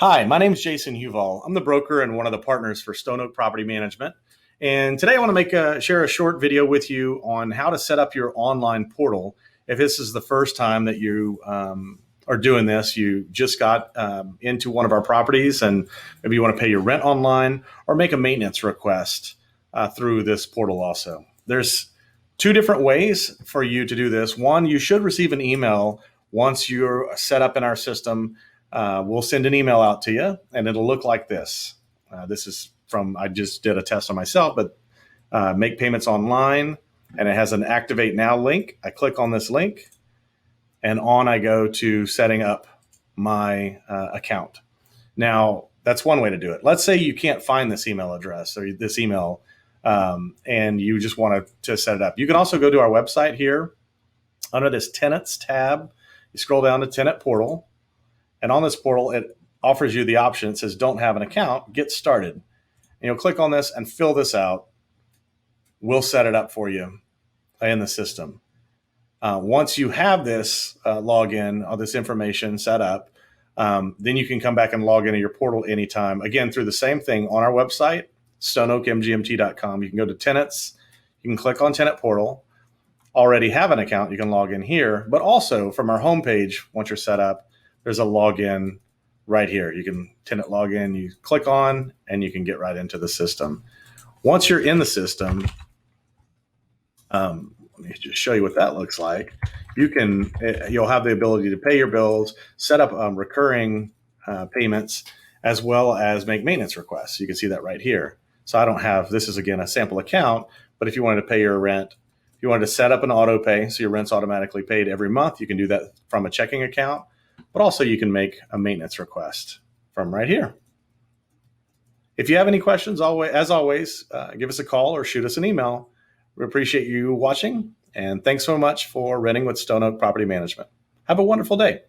Hi, my name is Jason Huval. I'm the broker and one of the partners for Stone Oak Property Management. And today I want to share a short video with you on how to set up your online portal. If this is the first time that you are doing this, you just got into one of our properties and maybe you want to pay your rent online or make a maintenance request through this portal also. There's two different ways for you to do this. One, you should receive an email once you're set up in our system. We'll send an email out to you and it'll look like this. This is I just did a test on myself, but make payments online, and it has an activate now link. I click on this link and on I go to setting up my account. Now, that's one way to do it. Let's say you can't find this email address or this email and you just want to set it up. You can also go to our website here under this tenants tab. You scroll down to tenant portal. And on this portal, it offers you the option. It says, don't have an account, get started. And you'll click on this and fill this out. We'll set it up for you in the system. Once you have this login or this information set up, then you can come back and log into your portal anytime. Again, through the same thing on our website, stoneoakmgmt.com. You can go to tenants. You can click on tenant portal. Already have an account, you can log in here. But also from our homepage, once you're set up, there's a login right here. You can tenant login, you click on, and you can get right into the system. Once you're in the system, let me just show you what that looks like. You'll have the ability to pay your bills, set up recurring payments, as well as make maintenance requests. You can see that right here. So I don't have, this is again a sample account, but if you wanted to pay your rent, if you wanted to set up an auto pay, so your rent's automatically paid every month, you can do that from a checking account. But also you can make a maintenance request from right here. If you have any questions, as always, give us a call or shoot us an email. We appreciate you watching, and thanks so much for renting with Stone Oak Property Management. Have a wonderful day.